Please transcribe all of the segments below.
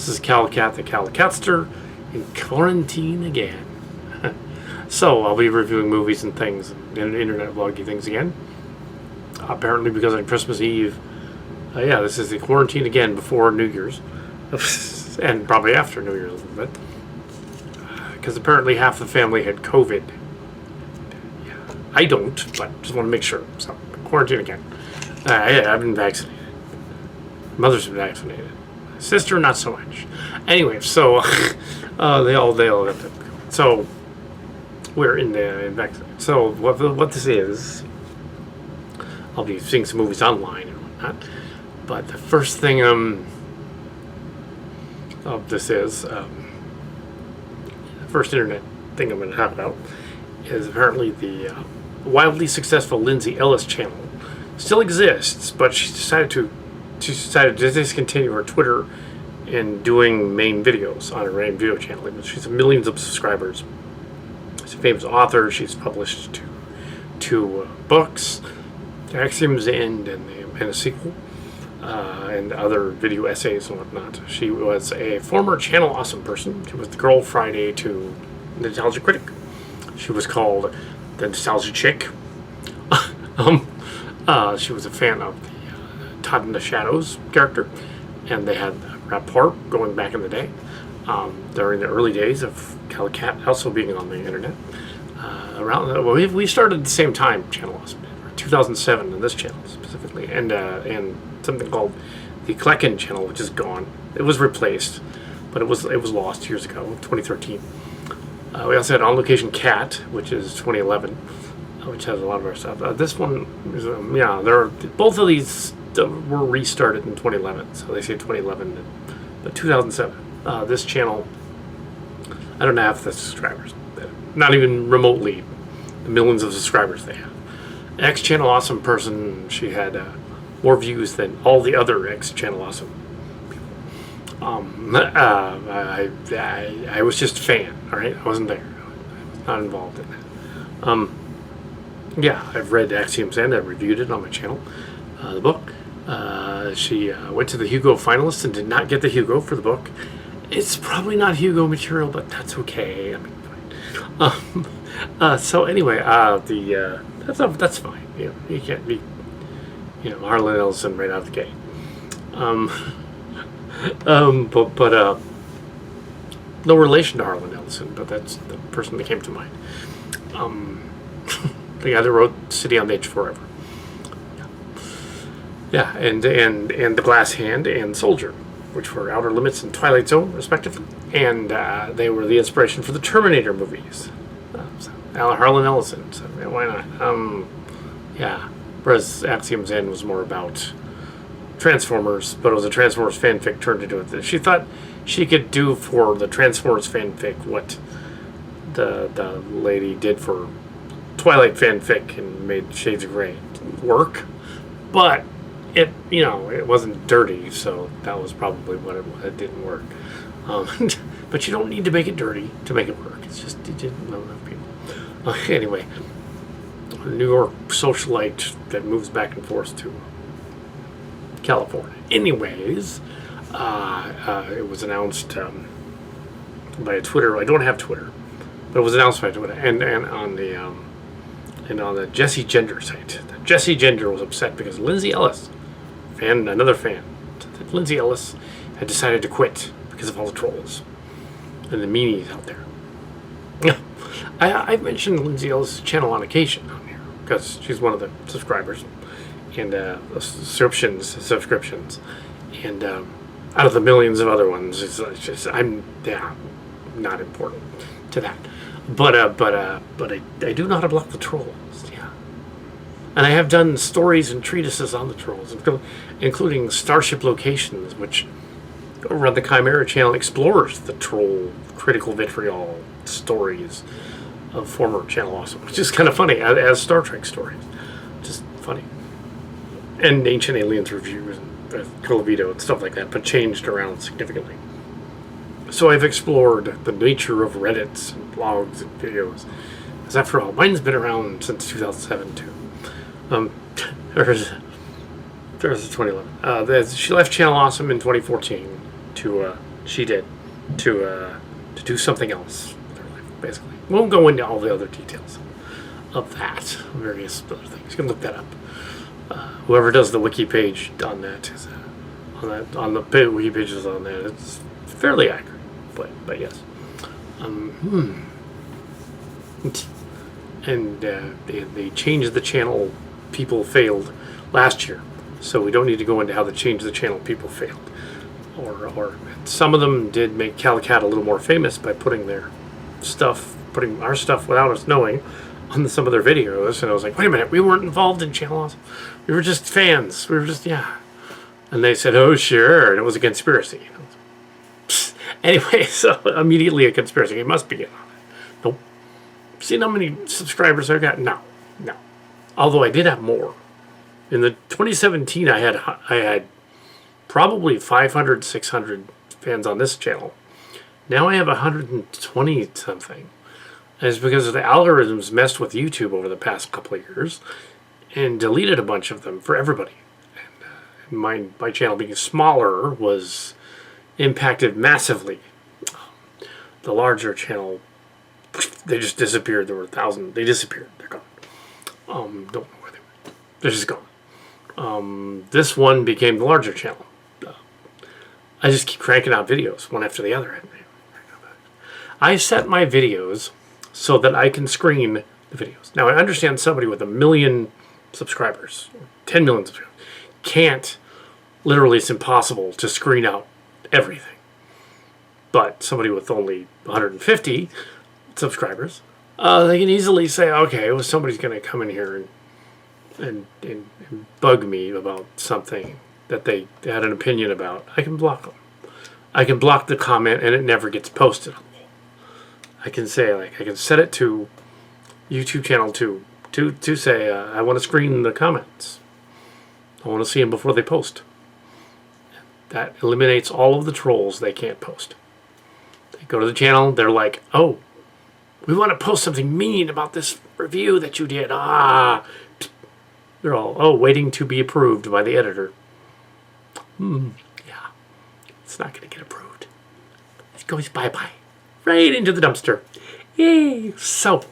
This is Calicat the Calicatster in quarantine again. So I'll be reviewing movies and things and internet vloggy things again. Apparently because on Christmas Eve, this is the quarantine again before New Year's. And probably after New Year's a little bit. Because apparently half the family had COVID. Yeah, I don't, but just want to make sure. So, quarantine again. I've been vaccinated. Mother's been vaccinated. Sister, not so much. Anyway, so they all got that. So we're in the vaccine. So what this is, I'll be seeing some movies online and whatnot. But the first thing of this is the first internet thing I'm going to talk about is apparently the wildly successful Lindsay Ellis channel still exists, but she decided to discontinue her Twitter and doing main videos on her main video channel. She's millions of subscribers. She's a famous author. She's published two books, Axioms and a sequel, and other video essays and whatnot. She was a former Channel Awesome person. She was the girl Friday to the Nostalgia Critic. She was called the Nostalgia Chick. She was a fan of the Todd in the Shadows character, and they had a rapport going back in the day, during the early days of Calicat also being on the internet. We started at the same time, Channel Awesome, 2007, in this channel specifically, and something called the Klecken channel, which is gone. It was replaced, but it was lost years ago, 2013. We also had On Location Cat, which is 2011, which has a lot of our stuff. This one is, both of these were restarted in 2011, so they say 2011, but 2007. This channel, I don't have the subscribers, not even remotely the millions of subscribers they have. Ex-Channel Awesome person, she had more views than all the other ex-Channel Awesome people. I was just a fan, all right? I wasn't there. I was not involved in that. I've read Axioms and I've reviewed it on my channel, the book. She went to the Hugo finalists and did not get the Hugo for the book. It's probably not Hugo material, but that's okay. I mean, fine. So anyway, that's fine. You can't be, Harlan Ellison right out of the gate. But no relation to Harlan Ellison, but that's the person that came to mind. The guy that wrote City on the Edge Forever. Yeah, and The Glass Hand and Soldier, which were Outer Limits and Twilight Zone, respectively. And they were the inspiration for the Terminator movies. Harlan Ellison, so why not? Whereas Axiom's End was more about Transformers, but it was a Transformers fanfic turned into it. She thought she could do for the Transformers fanfic what the lady did for Twilight fanfic and made Shades of Grey work, but it wasn't dirty, so that was probably what it didn't work. But you don't need to make it dirty to make it work. It's just you didn't know enough people. Anyway, a New York socialite that moves back and forth to California. Anyways, it was announced by Twitter. I don't have Twitter, but it was announced by Twitter and on the Jesse Gender site. Jesse Gender was upset because Lindsay Ellis, another fan, Lindsay Ellis had decided to quit because of all the trolls and the meanies out there. I've mentioned Lindsay Ellis' channel on occasion on here because she's one of the subscribers and subscriptions, and out of the millions of other ones, it's just I'm not important to that. But I do know how to block the trolls. Yeah, and I have done stories and treatises on the trolls, including Starship Locations, which over on the Chimera channel explores the troll critical vitriol stories of former Channel Awesome, which is kind of funny as Star Trek stories, just funny, and Ancient Aliens reviews and Colavito and stuff like that, but changed around significantly. So I've explored the nature of Reddits and blogs and videos, because after all, mine's been around since 2007 too. There's 2011. She left Channel Awesome in 2014 to she did to do something else with her life, basically. We won't go into all the other details of that, various other things. You can look that up. Whoever does the wiki page on that is on the wiki pages on that. It's fairly accurate, but yes. And they changed the channel people failed last year, so we don't need to go into how they changed the channel people failed. Or some of them did make Calicat a little more famous by putting our stuff without us knowing on some of their videos. And I was like, wait a minute, we weren't involved in channels. We were just fans. We were just, yeah. And they said, oh, sure. And it was a conspiracy. Anyway, so immediately a conspiracy. It must be it. Nope. See how many subscribers I got? No. Although I did have more. In the 2017, I had probably 500, 600 fans on this channel. Now I have 120 something. And it's because the algorithms messed with YouTube over the past couple of years and deleted a bunch of them for everybody. And my channel being smaller was impacted massively. The larger channel, they just disappeared. There were 1,000. They disappeared. They're gone. Don't know where they went. They're just gone. This one became the larger channel. I just keep cranking out videos one after the other. I set my videos so that I can screen the videos. Now, I understand somebody with 1 million subscribers, 10 million subscribers, can't, literally it's impossible to screen out everything. But somebody with only 150 subscribers, they can easily say, okay, well, somebody's going to come in here and bug me about something that they had an opinion about. I can block them. I can block the comment and it never gets posted. I can say, like, I can set it to YouTube channel to say, I want to screen the comments. I want to see them before they post. That eliminates all of the trolls they can't post. They go to the channel, they're like, oh, we want to post something mean about this review that you did. They're all, waiting to be approved by the editor. Yeah, it's not going to get approved. It goes bye-bye. Right into the dumpster. Yay! So,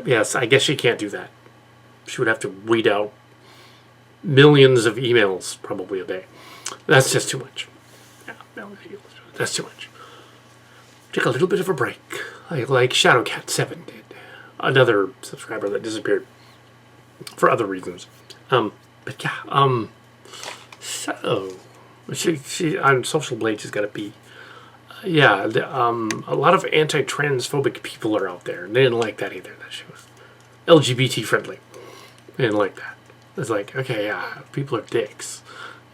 yes, I guess she can't do that. She would have to weed out millions of emails probably a day. That's just too much. Yeah, that's too much. Take a little bit of a break, like Shadowcat7 did. Another subscriber that disappeared for other reasons. But yeah, so she on Social Blade she's got to be. Yeah, a lot of anti-transphobic people are out there, and they didn't like that either. That she was LGBT friendly. They didn't like that. It's like, okay, yeah, people are dicks.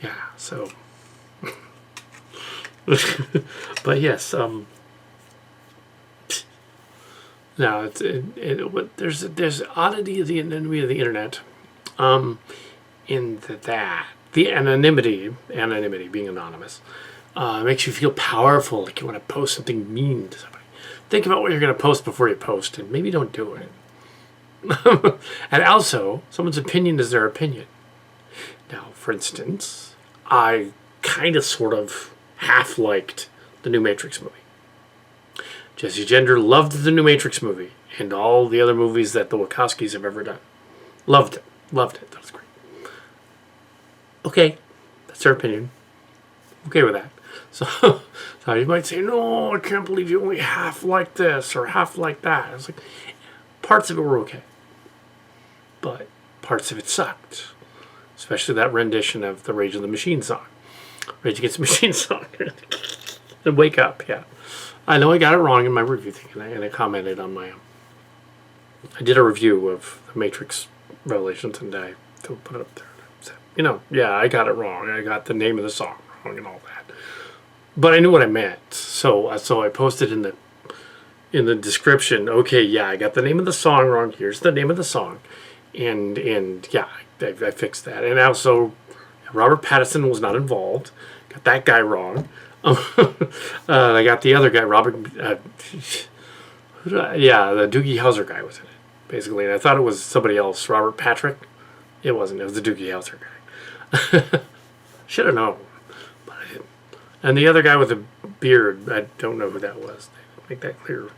Yeah, so. But yes, no, there's oddity of the internet, in that the anonymity being anonymous, makes you feel powerful, like you want to post something mean to somebody. Think about what you're going to post before you post, and maybe don't do it. And also, someone's opinion is their opinion. Now, for instance, I kind of sort of half-liked the new Matrix movie. Jesse Gender loved the new Matrix movie and all the other movies that the Wachowskis have ever done. Loved it. That was great. Okay, that's their opinion. Okay with that. So you might say, no, I can't believe you only half like this or half like that. It's like, parts of it were okay. But parts of it sucked. Especially that rendition of the Rage of the Machine song. Rage Against the Machine song. The Wake Up, yeah. I know I got it wrong in my review thing, and I commented on my... I did a review of the Matrix Revelations, and I put it up there. So, yeah, I got it wrong. I got the name of the song wrong and all that. But I knew what I meant. So I posted in the description, okay, yeah, I got the name of the song wrong. Here's the name of the song. And yeah, I fixed that. And also, Robert Pattinson was not involved. Got that guy wrong. I got the other guy, Robert... the Doogie Howser guy was in it, basically. And I thought it was somebody else, Robert Patrick. It wasn't. It was the Doogie Howser guy. Should have known. But And the other guy with the beard, I don't know who that was. Make that clear.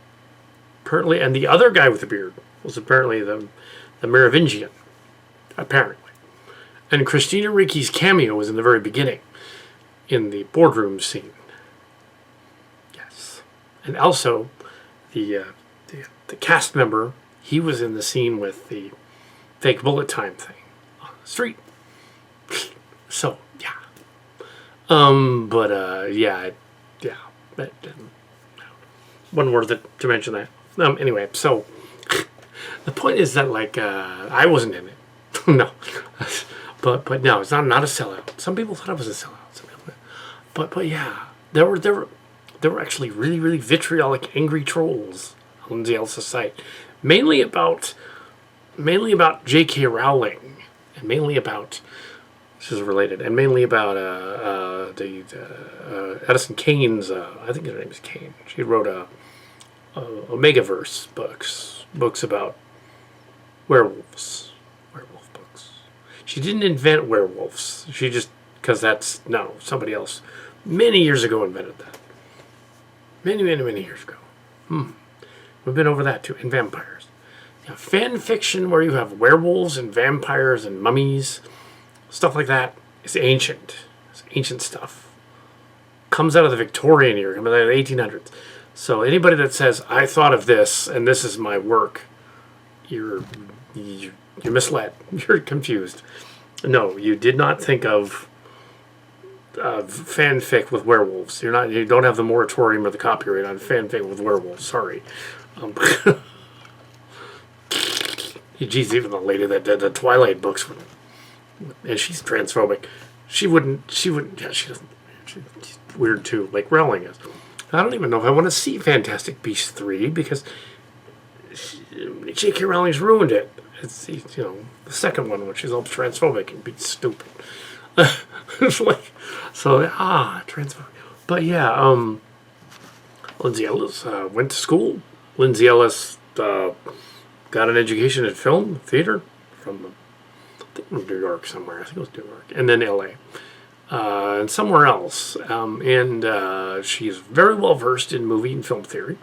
Apparently, and the other guy with the beard was apparently the Merovingian, apparently. And Christina Ricci's cameo was in the very beginning, in the boardroom scene. Yes. And also, the cast member, he was in the scene with the fake bullet time thing on the street. So, yeah. Yeah. One word to mention that. Anyway, so the point is that I wasn't in it. No, but no, it's not a sellout. Some people thought it was a sellout. But yeah, there were actually really, really vitriolic, angry trolls on Lindsay Ellis' site, mainly about J.K. Rowling, and mainly about, this is related, and mainly about Edison Kane's, I think her name is Kane. She wrote Omegaverse books about werewolf books. She didn't invent werewolves. She just, because somebody else many years ago invented that. Many years ago. We've been over that too. And vampires. Yeah, fan fiction where you have werewolves and vampires and mummies, stuff like that, is ancient. It's ancient stuff. Comes out of the Victorian era, comes out of the 1800s. So anybody that says, I thought of this and this is my work, you're misled. You're confused. No, you did not think of fanfic with werewolves. You don't have the moratorium or the copyright on fanfic with werewolves. Sorry. Geez, even the lady that did the Twilight books, and she's transphobic. She wouldn't. Yeah, she doesn't. She's weird too, like Rowling is. I don't even know if I want to see Fantastic Beasts 3 because J.K. Rowling's ruined it. It's the second one, which is all transphobic and be stupid. It's like, so transphobic. But yeah, Lindsay Ellis went to school. Lindsay Ellis got an education in film, theater, from New York somewhere. I think it was New York, and then L.A. And somewhere else. And she's very well versed in movie and film theory,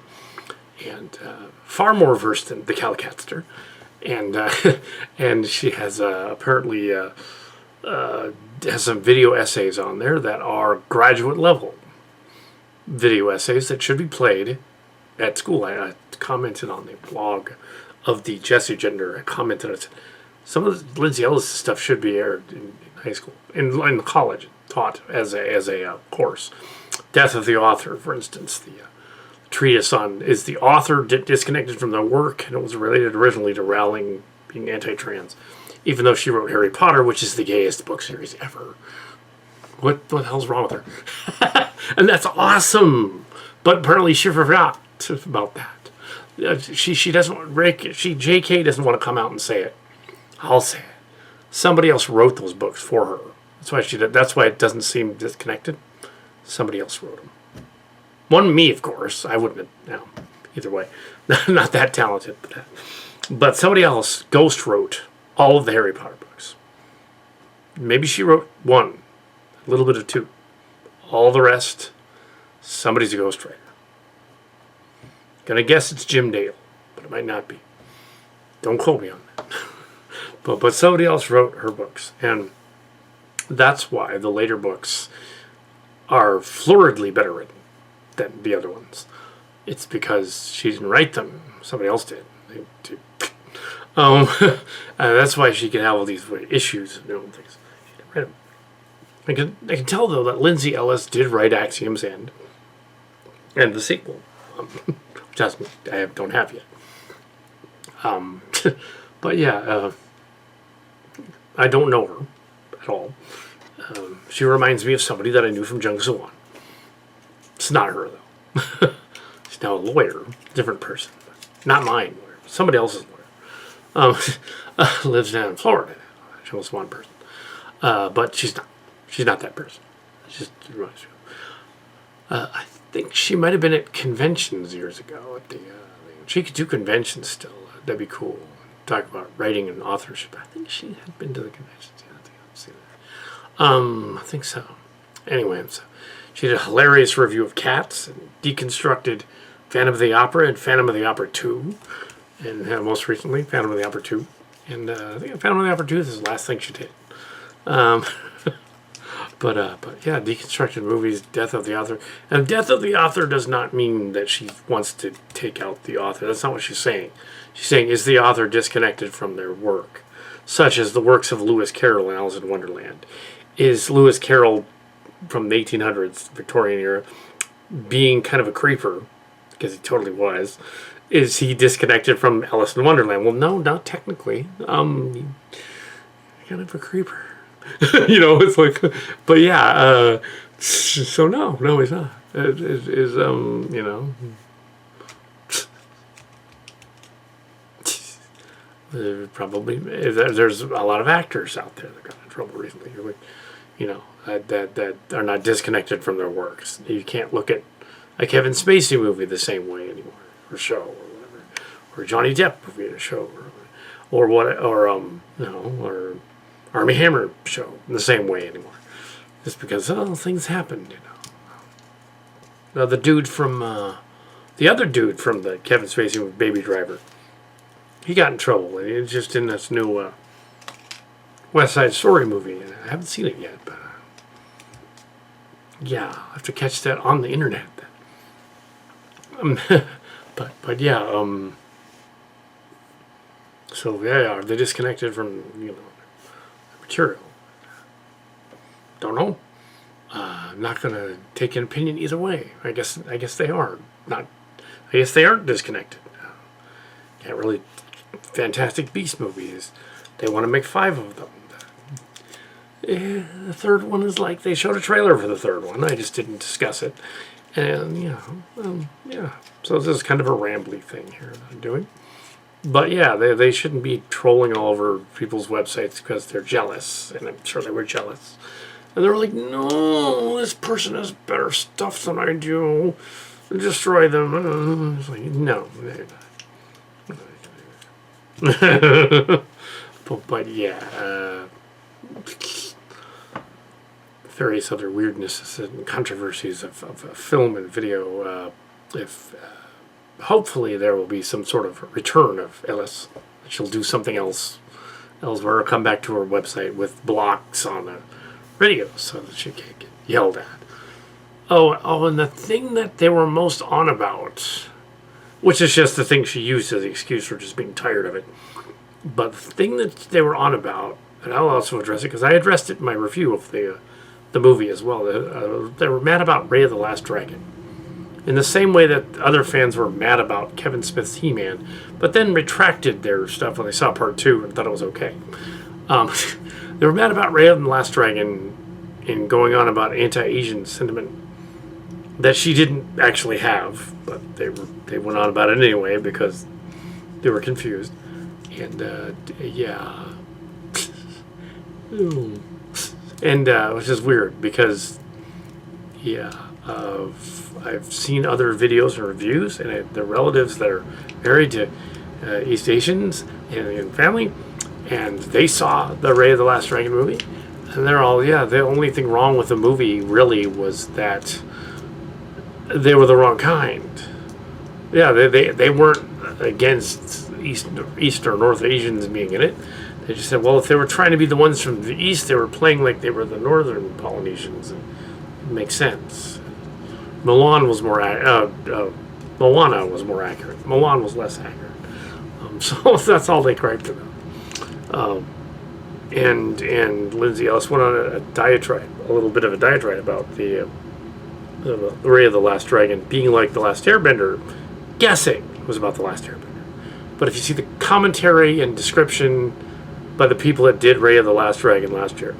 and far more versed than the Calicaster. And and she has apparently has some video essays on there that are graduate level video essays that should be played at school. I commented on the blog of the Jesse Gender. I commented on it. Some of the Lindsay Ellis stuff should be aired in high school, in college, taught as a course. Death of the Author, for instance, the treatise on is the author disconnected from their work, and it was related originally to Rowling being anti-trans, even though she wrote Harry Potter, which is the gayest book series ever. What the hell's wrong with her? And that's awesome, but apparently she forgot about that. She doesn't. J.K. doesn't want to come out and say it. I'll say it. Somebody else wrote those books for her. That's why she did. That's why it doesn't seem disconnected. Somebody else wrote them. One, me, of course. I wouldn't have. No, either way, not that talented. But somebody else ghost wrote all of the Harry Potter books. Maybe she wrote one, a little bit of two. All the rest, somebody's a ghostwriter. Gonna guess it's Jim Dale, but it might not be. Don't quote me on that. But somebody else wrote her books, and that's why the later books are floridly better written than the other ones. It's because she didn't write them; somebody else did. That's why she can have all these issues and things. She didn't write them. I can tell though that Lindsay Ellis did write Axiom's End and the sequel, which I don't have yet. But yeah, I don't know her at all. She reminds me of somebody that I knew from Jung So-won. It's not her though. She's now a lawyer, different person, not mine. Lawyer, somebody else's lawyer. Lives down in Florida. She was one person, but she's not. She's not that person. It's just reminds me. I think she might have been at conventions years ago. She could do conventions still. That'd be cool. Talk about writing and authorship. I think she had been to the conventions. Yeah, I think so. Anyway, so She did a hilarious review of Cats, and deconstructed Phantom of the Opera and Phantom of the Opera 2, and most recently Phantom of the Opera 2. And I think Phantom of the Opera 2 is the last thing she did. But yeah, deconstructed movies, death of the author. And death of the author does not mean that she wants to take out the author. That's not what she's saying. She's saying, is the author disconnected from their work? Such as the works of Lewis Carroll and Alice in Wonderland. Is Lewis Carroll from the 1800s, Victorian era, being kind of a creeper, because he totally was, is he disconnected from Alice in Wonderland? Well, no, not technically. Kind of a creeper. You know, it's like, but yeah, so no, he's not. Is you know, probably there's a lot of actors out there that got in trouble recently. You know, that are not disconnected from their works. You can't look at a Kevin Spacey movie the same way anymore, or show, or whatever, or Johnny Depp movie in a show, or what, or you know, or Armie Hammer show in the same way anymore, just because things happened, you know. Now the other dude from the Kevin Spacey movie, Baby Driver, he got in trouble, and he's just in this new West Side Story movie, and I haven't seen it yet, but yeah, I have to catch that on the internet. But yeah, so yeah, are they disconnected from, you know, material? Don't know. I'm not gonna take an opinion either way. I guess they are not. I guess they aren't disconnected. Can't really. Fantastic Beast movies. They want to make 5 of them. The third one is like, they showed a trailer for the third one. I just didn't discuss it, and you know, yeah. So this is kind of a rambly thing here that I'm doing. But yeah, they shouldn't be trolling all over people's websites because they're jealous, and I'm sure they were jealous. And they're like, no, this person has better stuff than I do. Destroy them. It's like, no, they're not. but yeah, various other weirdnesses and controversies of film and video. Hopefully there will be some sort of return of Ellis. She'll do something else elsewhere, or come back to her website with blocks on the radio so that she can't get yelled at. Oh, and the thing that they were most on about, which is just the thing she used as the excuse for just being tired of it, but the thing that they were on about, and I'll also address it because I addressed it in my review of the movie as well. They were mad about Raya the Last Dragon, in the same way that other fans were mad about Kevin Smith's He-Man, but then retracted their stuff when they saw part 2 and thought it was okay. They were mad about Raya the Last Dragon and going on about anti-Asian sentiment that she didn't actually have, but they went on about it anyway because they were confused. And yeah, and which is weird because yeah, I've seen other videos and reviews, and the relatives that are married to East Asians and family, and they saw the Raya the Last Dragon movie, and they're all, yeah, the only thing wrong with the movie really was that they were the wrong kind. Yeah, they weren't against East or North Asians being in it. They just said, well, if they were trying to be the ones from the East, they were playing like they were the Northern Polynesians. And it makes sense. Moana was more accurate. Mulan was less accurate. So that's all they griped about. And Lindsay Ellis went on a little bit of a diatribe about the Raya the Last Dragon being like The Last Airbender, guessing it was about The Last Airbender. But if you see the commentary and description by the people that did Raya the Last Dragon last year,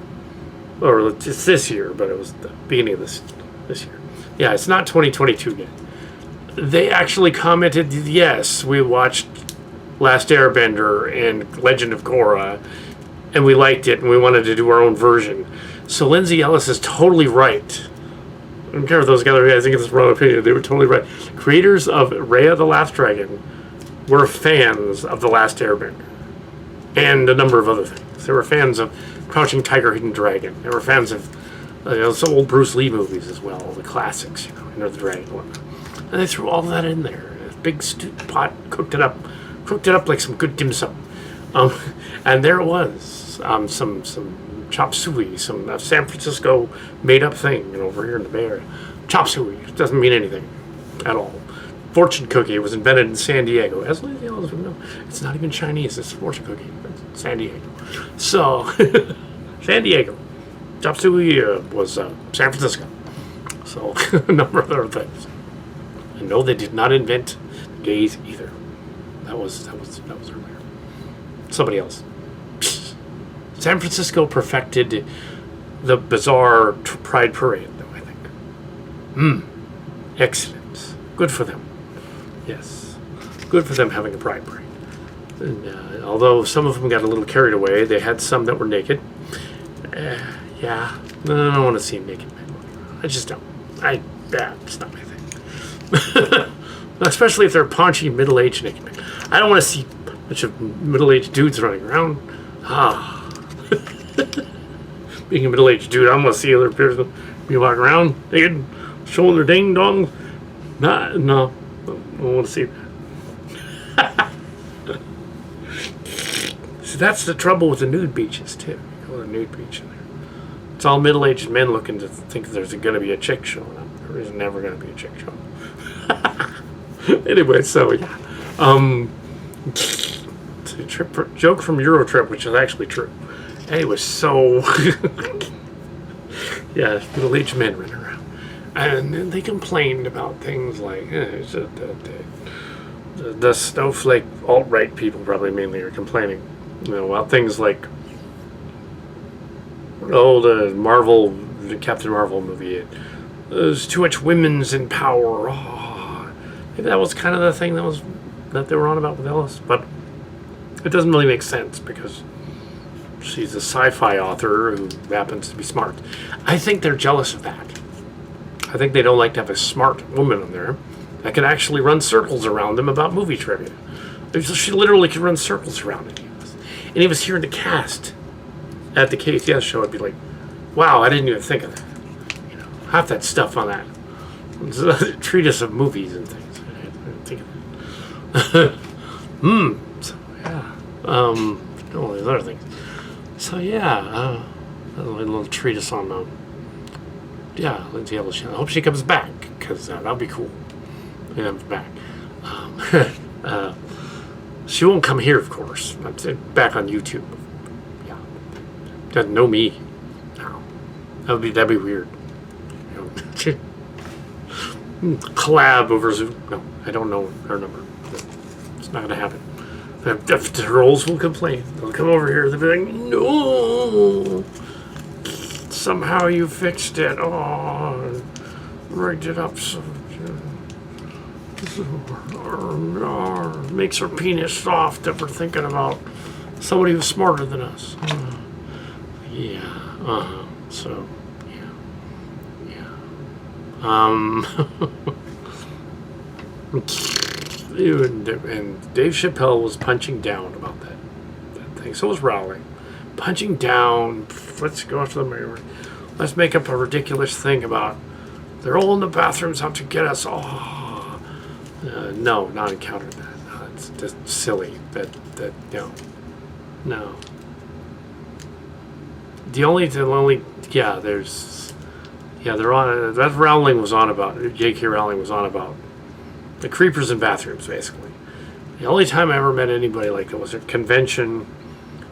or it's this year, but it was the beginning of this year. Yeah, it's not 2022 yet. They actually commented, yes, we watched Last Airbender and Legend of Korra, and we liked it, and we wanted to do our own version. So Lindsay Ellis is totally right. I don't care if those guys think it's the wrong opinion. They were totally right. Creators of Raya the Last Dragon were fans of The Last Airbender and a number of other things. They were fans of Crouching Tiger, Hidden Dragon. They were fans of Some old Bruce Lee movies as well, the classics, Enter the Dragon and whatnot. And they threw all of that in there. A big pot, cooked it up like some good dim sum. And there it was, some chop suey, some San Francisco made up thing, over here in the Bay Area. Chop suey doesn't mean anything at all. Fortune cookie was invented in San Diego. As Lindsay Ellis would know, it's not even Chinese. It's fortune cookie. It's San Diego. So, San Diego. Chop suey was San Francisco. So, a number of other things. And no, they did not invent gays either. That was earlier. Somebody else. San Francisco perfected the bizarre Pride Parade, though, I think. Excellent. Good for them. Yes. Good for them having a Pride Parade. And, although some of them got a little carried away, they had some that were naked. Yeah. I don't want to see naked men. I just don't. It's not my thing. Especially if they're paunchy, middle-aged naked men. I don't want to see a bunch of middle-aged dudes running around. Being a middle-aged dude, I want to see other people be walking around naked, showing their ding dongs. No, I don't want to see that. See, that's the trouble with the nude beaches too. You go to a nude beach in there. It's all middle-aged men looking to think there's going to be a chick showing up. There is never going to be a chick showing up. Anyway, so yeah. It's a joke from Eurotrip, which is actually true. Anyway, so yeah, middle-aged men running around, and they complained about things like the snowflake alt-right people probably mainly are complaining, about things like the Captain Marvel movie. There's too much women's in power. Maybe that was kind of the thing that they were on about with Ellis, but it doesn't really make sense because she's a sci-fi author who happens to be smart. I think they're jealous of that. I think they don't like to have a smart woman on there that can actually run circles around them about movie trivia. She literally can run circles around it. And he was here in the cast at the KCS show. I'd be like, wow, I didn't even think of that. Half that stuff on that. It's a treatise of movies and things. I didn't think of that. So, yeah. All these other things. So, yeah. A little treatise on, Lindsay Ellis. I hope she comes back, because that'll be cool. She comes back. She won't come here, of course. Back on YouTube. Yeah. Doesn't know me. No. That'd be weird. Collab over Zoom. No, I don't know her number. It's not going to happen. The trolls will complain. They'll come over here. They'll be like, no. Somehow you fixed it. Oh, rigged it up so makes her penis soft if we're thinking about somebody who's smarter than us. So, and Dave Chappelle was punching down about that thing. So was Rowling. Punching down, let's go after the mirror. Let's make up a ridiculous thing about they're all in the bathrooms out to get us. No, not encountered that. It's just silly. No. They're on. That Rowling was on about. J.K. Rowling was on about the creepers in bathrooms, basically. The only time I ever met anybody like that was at a convention,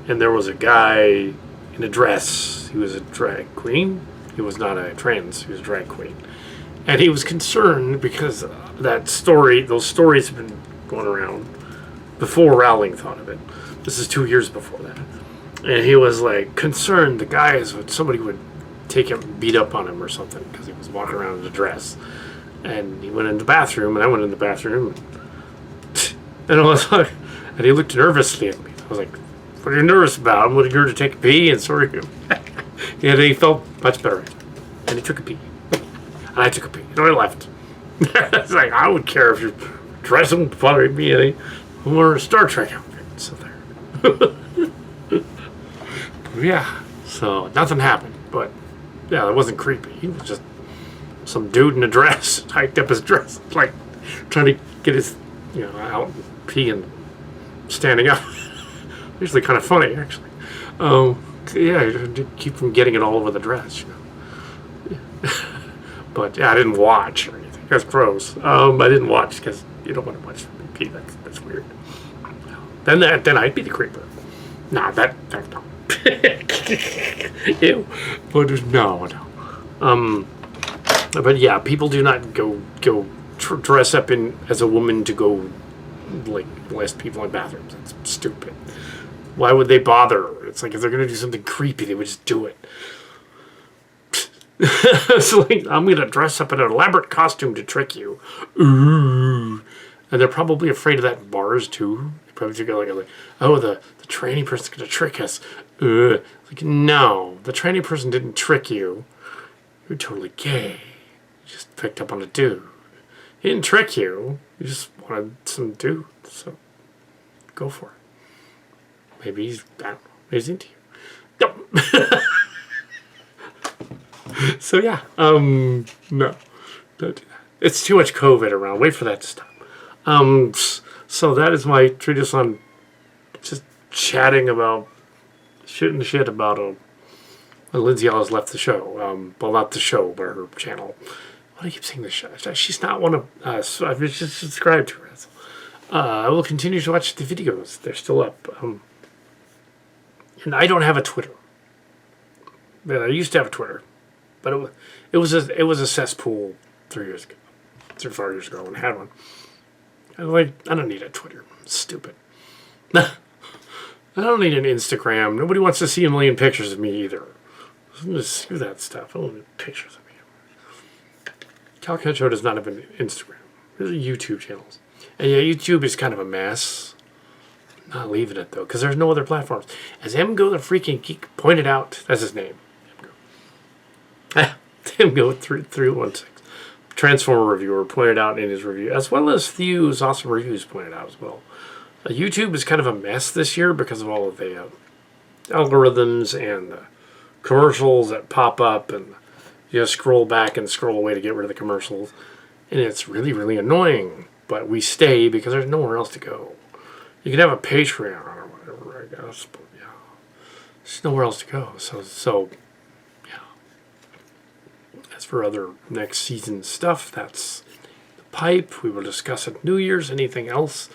and there was a guy in a dress. He was a drag queen. He was not a trans. He was a drag queen, and he was concerned because those stories have been going around before Rowling thought of it. This is 2 years before that, and he was like concerned. The guys somebody would take him, beat up on him or something because he was walking around in a dress. And he went in the bathroom, and I went in the bathroom, and I was like, and he looked nervously at me. I was like, "What are you nervous about? I'm going to take a pee," and sort of. And he felt much better, and he took a pee, and I took a pee, and I left. It's like I would care if your dress wouldn't bother me any. I'm wearing a Star Trek outfit, so there. Yeah, so nothing happened, but Yeah, that wasn't creepy. He was just some dude in a dress, hiked up his dress, like trying to get his, out and pee and standing up. Usually kind of funny, actually. Yeah, to keep from getting it all over the dress, But yeah, I didn't watch or anything. That's gross. I didn't watch because you don't want to watch me pee. That's weird. Then I'd be the creeper. Nah, that no. Ew. But no. But yeah, people do not go dress up as a woman to go like molest people in bathrooms. That's stupid. Why would they bother? It's like if they're gonna do something creepy, they would just do it. It's like, I'm gonna dress up in an elaborate costume to trick you. Ooh. And they're probably afraid of that in bars too. They probably think like oh, the tranny person's gonna trick us. Like, no, the tranny person didn't trick you. You're totally gay. You just picked up on a dude. He didn't trick you. You just wanted some dude. So go for it. Maybe he's, I don't know, maybe he's into you. Yep. So yeah, no, don't do that. It's too much COVID around. Wait for that to stop. So that is my treatise on just chatting about, shooting the shit about when Lindsay Ellis left the show. Well, not the show, but her channel. Why do I keep saying the show? She's not one of us. I've just subscribed to her. I will continue to watch the videos. They're still up. And I don't have a Twitter. I used to have a Twitter. But it was a cesspool 4 years ago when I had one. I was like, I don't need a Twitter. It's stupid. I don't need an Instagram. Nobody wants to see a million pictures of me either. Screw that stuff. I don't need pictures of me. Calcat Show does not have an Instagram. There's YouTube channels. And yeah, YouTube is kind of a mess. I'm not leaving it though, because there's no other platforms. As Mgo the Freaking Geek pointed out, that's his name. Mgo316, Transformer reviewer, pointed out in his review, as well as Thew's awesome reviews pointed out as well. YouTube is kind of a mess this year because of all of the algorithms and the commercials that pop up, and you just scroll back and scroll away to get rid of the commercials, and it's really, really annoying. But we stay because there's nowhere else to go. You can have a Patreon or whatever, I guess, but yeah, there's nowhere else to go. So. As for other next season stuff, that's the pipe. We will discuss at New Year's. Anything else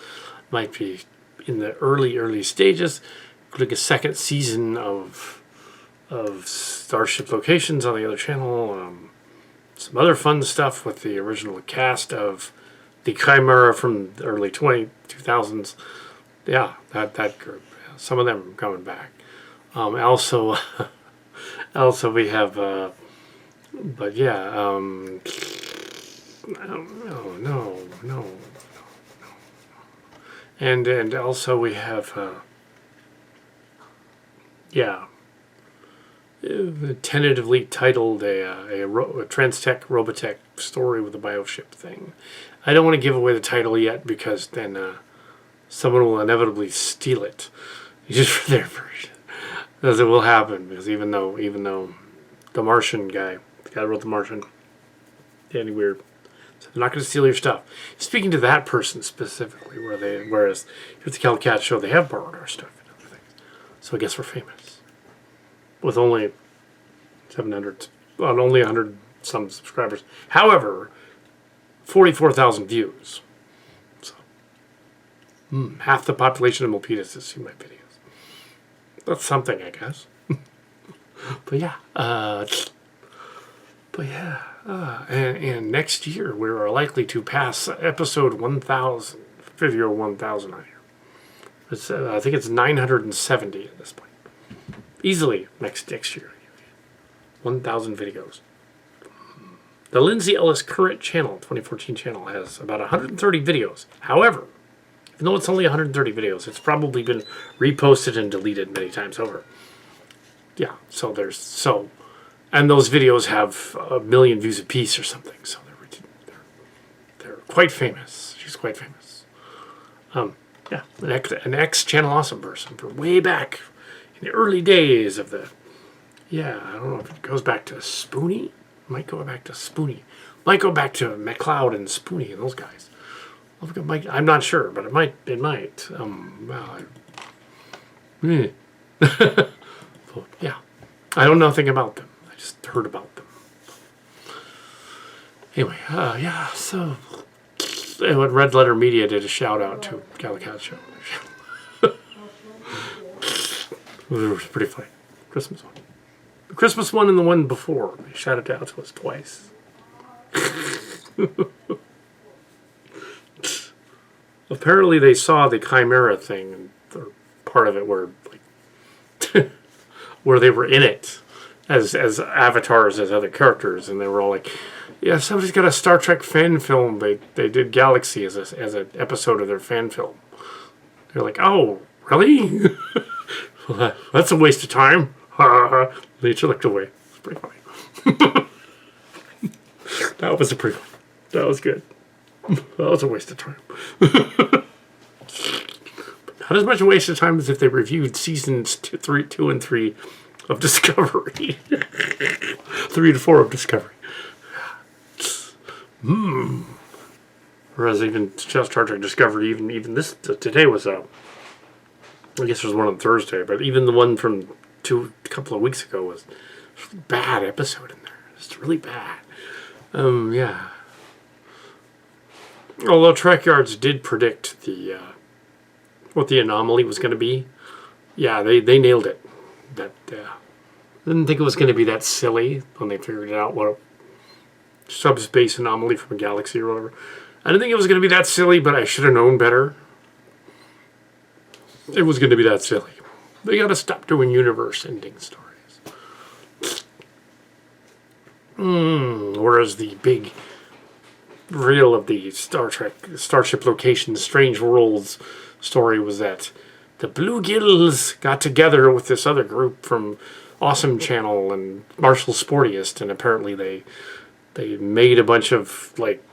might be in the early stages. Like a second season of Starship Locations on the other channel. Some other fun stuff with the original cast of the Chimera from the early 2000s. Yeah, that group. Some of them are coming back. Also we have. But yeah, no. And also we have, tentatively titled a Transtech Robotech story with a bioship thing. I don't want to give away the title yet because then someone will inevitably steal it just for their version. As it will happen, because even though the Martian guy, the guy who wrote The Martian, Danny Weird, so they're not going to steal your stuff. Speaking to that person specifically, whereas with the Calcat Show, they have borrowed our stuff and other things. So I guess we're famous. With only 700, well, only 100 some subscribers. However, 44,000 views. So, half the population of Milpitas has seen my videos. That's something, I guess. But yeah, and next year we are likely to pass episode 1,000, video 1,000 on here. It's, I think it's 970 at this point. Easily next year. 1,000 videos. The Lindsay Ellis current channel, 2014 channel, has about 130 videos. However, even though it's only 130 videos, it's probably been reposted and deleted many times over. Yeah, and those videos have 1 million views apiece or something, so they're quite famous. She's quite famous. Yeah, an ex-Channel Awesome person from way back in the early days of the Yeah, I don't know if it goes back to Spoonie. Might go back to Spoonie. Might go back to McCloud and Spoonie and those guys. I'm not sure, but it might. It might. So, yeah, I know nothing about them. I just heard about them. Anyway, yeah. So, Red Letter Media did a shout out to Gallicat Show. It was pretty funny. Christmas one. The Christmas one and the one before. They shouted out to us twice. Apparently they saw the Chimera thing, or part of it where like where they were in it as avatars, as other characters, and they were all like, yeah, somebody's got a Star Trek fan film. They did Galaxy as an episode of their fan film. They're like, oh, really? Well, that's a waste of time. They each looked away. It's pretty funny. That was good. That was a waste of time. Not as much a waste of time as if they reviewed seasons 2 and 3 of Discovery. 3 to 4 of Discovery. Whereas even Star Trek Discovery, even this today was I guess there was one on Thursday, but even the one from a couple of weeks ago was a bad episode in there. It's really bad. Yeah. Although Trekyards did predict what the anomaly was going to be, yeah, they nailed it. I didn't think it was going to be that silly when they figured out what a subspace anomaly from a galaxy or whatever. I didn't think it was going to be that silly, but I should have known better. It was going to be that silly. They got to stop doing universe-ending stories. Whereas the big real of the Star Trek Starship Location Strange Worlds story was that the Bluegills got together with this other group from Awesome Channel and Marshall Sportiest, and apparently they made a bunch of like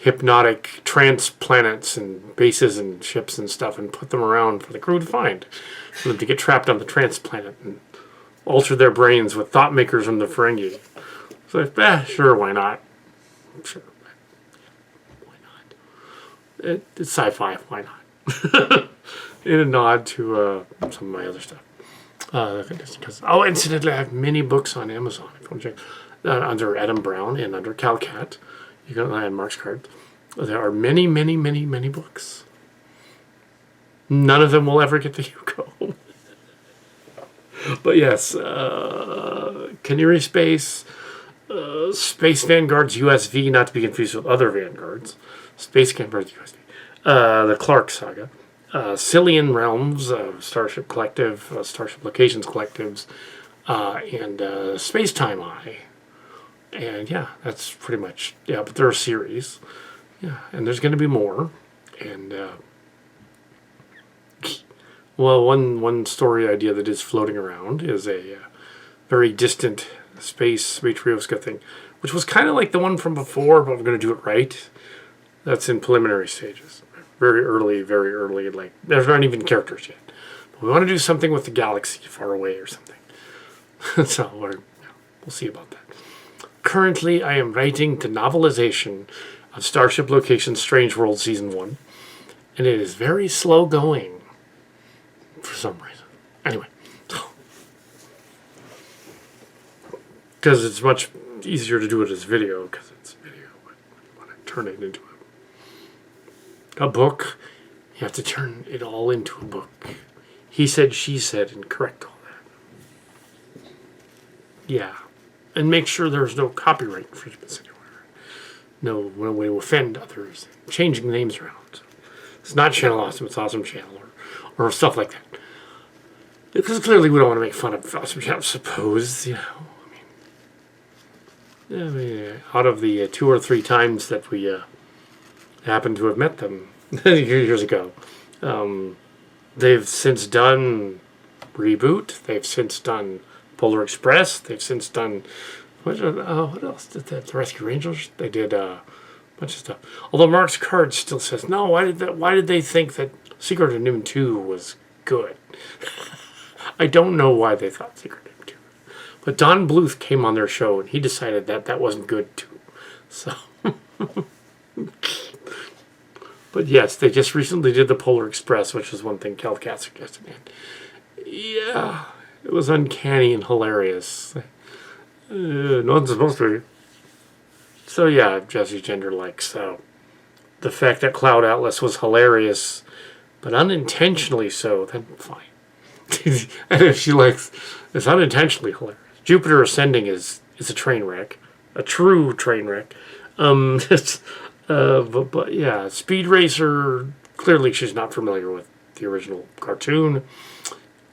hypnotic trance planets and bases and ships and stuff and put them around for the crew to find, for them to get trapped on the trance planet and alter their brains with thought makers from the Ferengi. So, sure, why not? Sure. Why not? It's sci-fi, why not? In a nod to some of my other stuff. Incidentally, I have many books on Amazon. If you want to check under Adam Brown and under Calcat. You can on Mark's card. There are many, many, many, many books. None of them will ever get to Hugo. But yes, Canary Space, Space Vanguards USV, not to be confused with other Vanguards. Space Vanguards USV. The Clark Saga. Cillian Realms, Starship Collective, Starship Locations Collectives, and Space Time Eye. And yeah, that's pretty much, yeah, but they're a series. Yeah, and there's going to be more. And, well, one story idea that is floating around is a very distant space Matryoshka thing, which was kind of like the one from before, but we're going to do it right. That's in preliminary stages. Very early, like, there's not even characters yet. But we want to do something with the galaxy far away or something. So we'll see about that. Currently, I am writing the novelization of Starship Location Strange World Season 1. And it is very slow going. For some reason. Anyway. Because it's much easier to do it as video, because it's video. But when I turn it into a book, you have to turn it all into a book. He said, she said, and correct all that. Yeah. And make sure there's no copyright infringements anywhere. No way to offend others. Changing names around. So it's not Channel Awesome, it's Awesome Channel, or stuff like that. Because clearly we don't want to make fun of Awesome Channel, I suppose, you know. I mean, out of the 2 or 3 times that we happened to have met them years ago, they've since done Reboot, they've since done Polar Express, they've since done, what else did they, the Rescue Rangers? They did a bunch of stuff. Although Mark's card still says, no, why did they think that Secret of Noon 2 was good? I don't know why they thought Secret of Noon 2. But Don Bluth came on their show, and he decided that that wasn't good, too. So, but yes, they just recently did the Polar Express, which is one thing Cal Cat suggested. And yeah, it was uncanny and hilarious. Not supposed to be. So yeah, Jesse Gender likes the fact that Cloud Atlas was hilarious, but unintentionally so, then fine. And if she likes, it's unintentionally hilarious. Jupiter Ascending is a train wreck, a true train wreck. But yeah, Speed Racer, clearly she's not familiar with the original cartoon,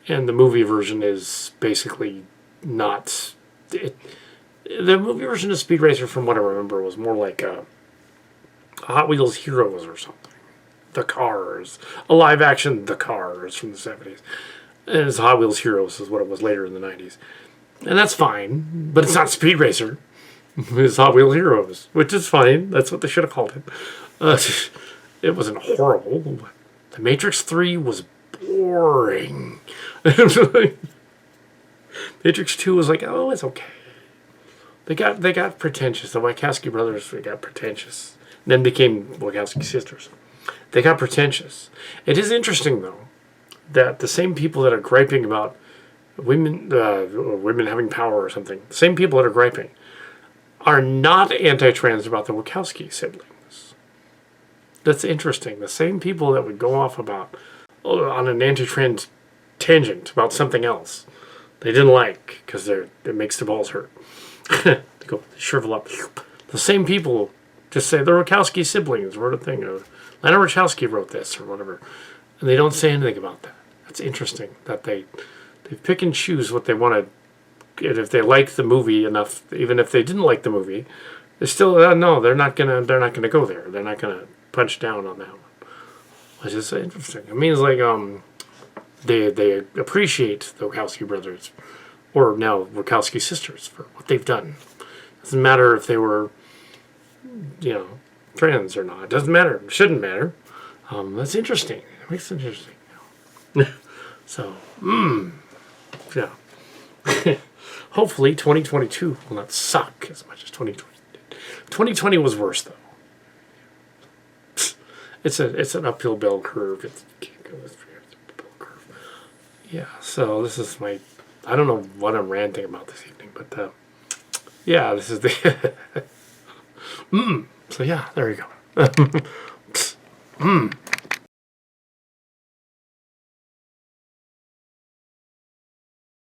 and the movie version is basically not. The movie version of Speed Racer, from what I remember, was more like a Hot Wheels Heroes or something. The Cars. A live action The Cars from the 70s. And it's Hot Wheels Heroes is what it was later in the 90s. And that's fine, but it's not Speed Racer. It's Hot Wheels Heroes, which is fine. That's what they should have called it. It wasn't horrible. The Matrix 3 was boring. Matrix 2 was like, oh, it's okay. They got pretentious. The Wachowski brothers got pretentious. And then became Wachowski sisters. They got pretentious. It is interesting, though, that the same people that are griping about women having power or something, the same people that are griping, are not anti-trans about the Wachowski siblings. That's interesting. The same people that would go off about on an anti-trans tangent about something else they didn't like because it makes their balls hurt. They go shrivel up. The same people just say the Wachowski siblings wrote a thing. Lana Wachowski wrote this or whatever, and they don't say anything about that. That's interesting that they pick and choose what they want to. And if they like the movie enough, even if they didn't like the movie, they still no. They're not gonna go there. They're not gonna punch down on that one. Which is interesting. It means like they appreciate the Wachowski brothers, or now Wachowski sisters, for what they've done. Doesn't matter if they were, trans or not. It doesn't matter. It shouldn't matter. That's interesting. It makes it interesting. So, yeah. Hopefully 2022 will not suck as much as 2020 did. 2020 was worse, though. It's an uphill bell curve. It can't go this bell curve. Yeah, so this is my... I don't know what I'm ranting about this evening, but yeah, this is the... So yeah, there you go.